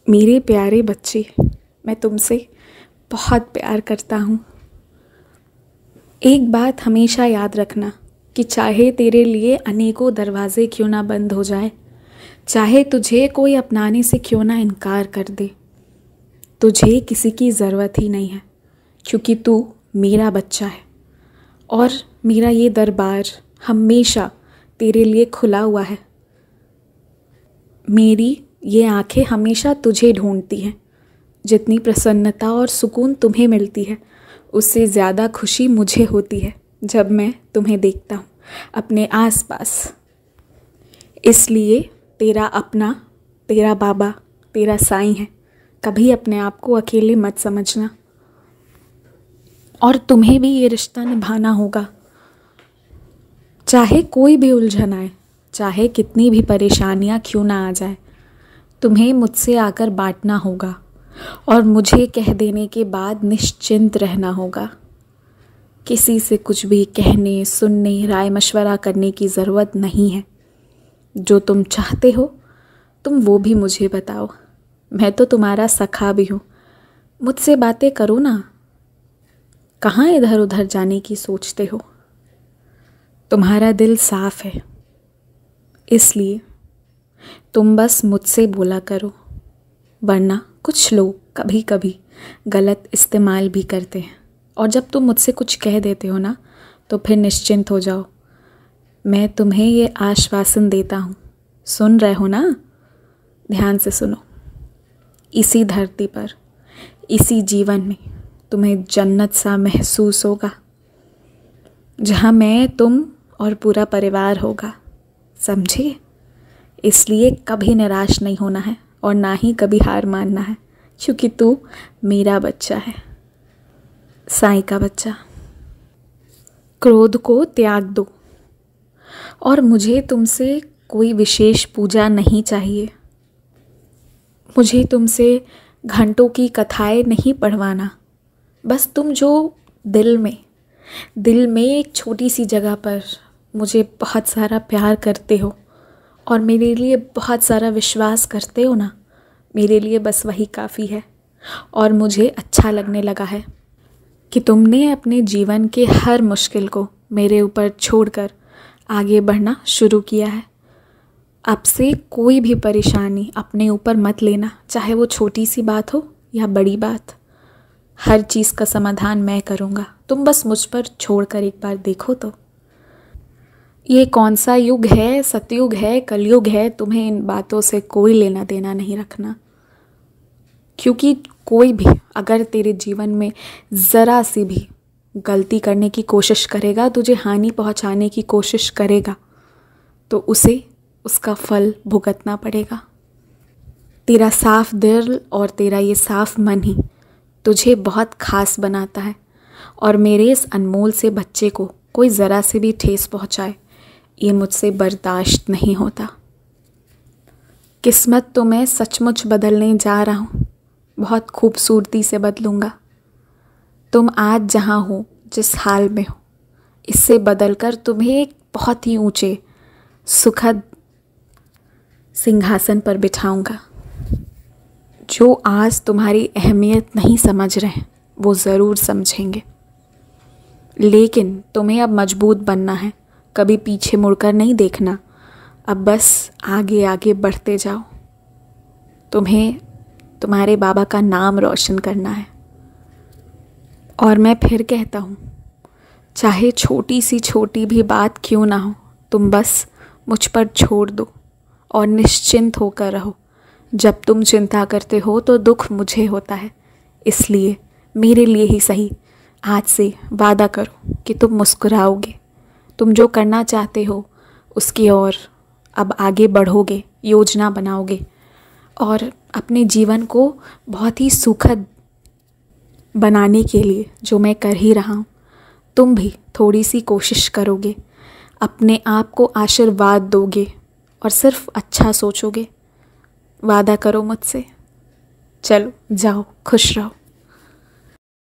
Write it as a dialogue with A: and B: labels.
A: मेरे प्यारे बच्चे, मैं तुमसे बहुत प्यार करता हूँ। एक बात हमेशा याद रखना कि चाहे तेरे लिए अनेकों दरवाजे क्यों ना बंद हो जाए, चाहे तुझे कोई अपनाने से क्यों ना इनकार कर दे, तुझे किसी की ज़रूरत ही नहीं है, क्योंकि तू मेरा बच्चा है और मेरा ये दरबार हमेशा तेरे लिए खुला हुआ है। मेरी ये आंखें हमेशा तुझे ढूंढती हैं। जितनी प्रसन्नता और सुकून तुम्हें मिलती है, उससे ज़्यादा खुशी मुझे होती है जब मैं तुम्हें देखता हूँ अपने आसपास। इसलिए तेरा अपना, तेरा बाबा, तेरा साईं है। कभी अपने आप को अकेले मत समझना और तुम्हें भी ये रिश्ता निभाना होगा। चाहे कोई भी उलझन आए, चाहे कितनी भी परेशानियाँ क्यों ना आ जाए, तुम्हें मुझसे आकर बांटना होगा और मुझे कह देने के बाद निश्चिंत रहना होगा। किसी से कुछ भी कहने, सुनने, राय मशवरा करने की ज़रूरत नहीं है। जो तुम चाहते हो तुम वो भी मुझे बताओ। मैं तो तुम्हारा सखा भी हूँ। मुझसे बातें करो ना। कहाँ इधर उधर जाने की सोचते हो? तुम्हारा दिल साफ है, इसलिए तुम बस मुझसे बोला करो। वरना कुछ लोग कभी कभी गलत इस्तेमाल भी करते हैं और जब तुम मुझसे कुछ कह देते हो ना, तो फिर निश्चिंत हो जाओ। मैं तुम्हें ये आश्वासन देता हूँ। सुन रहे हो ना? ध्यान से सुनो। इसी धरती पर, इसी जीवन में तुम्हें जन्नत सा महसूस होगा, जहाँ मैं, तुम और पूरा परिवार होगा। समझे? इसलिए कभी निराश नहीं होना है और ना ही कभी हार मानना है, क्योंकि तू मेरा बच्चा है, साईं का बच्चा। क्रोध को त्याग दो और मुझे तुमसे कोई विशेष पूजा नहीं चाहिए। मुझे तुमसे घंटों की कथाएं नहीं पढ़वाना। बस तुम जो दिल में एक छोटी सी जगह पर मुझे बहुत सारा प्यार करते हो और मेरे लिए बहुत सारा विश्वास करते हो ना, मेरे लिए बस वही काफ़ी है। और मुझे अच्छा लगने लगा है कि तुमने अपने जीवन के हर मुश्किल को मेरे ऊपर छोड़कर आगे बढ़ना शुरू किया है। अब से कोई भी परेशानी अपने ऊपर मत लेना, चाहे वो छोटी सी बात हो या बड़ी बात। हर चीज़ का समाधान मैं करूँगा। तुम बस मुझ पर छोड़कर एक बार देखो तो। ये कौन सा युग है, सतयुग है, कलयुग है, तुम्हें इन बातों से कोई लेना देना नहीं रखना। क्योंकि कोई भी अगर तेरे जीवन में ज़रा सी भी गलती करने की कोशिश करेगा, तुझे हानि पहुंचाने की कोशिश करेगा, तो उसे उसका फल भुगतना पड़ेगा। तेरा साफ दिल और तेरा ये साफ मन ही तुझे बहुत खास बनाता है और मेरे इस अनमोल से बच्चे को कोई ज़रा से भी ठेस पहुंचाए, ये मुझसे बर्दाश्त नहीं होता। किस्मत तो मैं सचमुच बदलने जा रहा हूँ। बहुत खूबसूरती से बदलूँगा। तुम आज जहाँ हो, जिस हाल में हो, इससे बदलकर तुम्हें एक बहुत ही ऊंचे सुखद सिंहासन पर बिठाऊंगा। जो आज तुम्हारी अहमियत नहीं समझ रहे, वो ज़रूर समझेंगे। लेकिन तुम्हें अब मजबूत बनना है, कभी पीछे मुड़कर नहीं देखना। अब बस आगे आगे बढ़ते जाओ। तुम्हें तुम्हारे बाबा का नाम रोशन करना है। और मैं फिर कहता हूँ, चाहे छोटी सी छोटी भी बात क्यों ना हो, तुम बस मुझ पर छोड़ दो और निश्चिंत होकर रहो। जब तुम चिंता करते हो तो दुख मुझे होता है। इसलिए मेरे लिए ही सही, आज से वादा करो कि तुम मुस्कुराओगे। तुम जो करना चाहते हो उसकी ओर अब आगे बढ़ोगे, योजना बनाओगे और अपने जीवन को बहुत ही सुखद बनाने के लिए जो मैं कर ही रहा हूँ, तुम भी थोड़ी सी कोशिश करोगे, अपने आप को आशीर्वाद दोगे और सिर्फ अच्छा सोचोगे। वादा करो मुझसे। चलो जाओ, खुश रहो।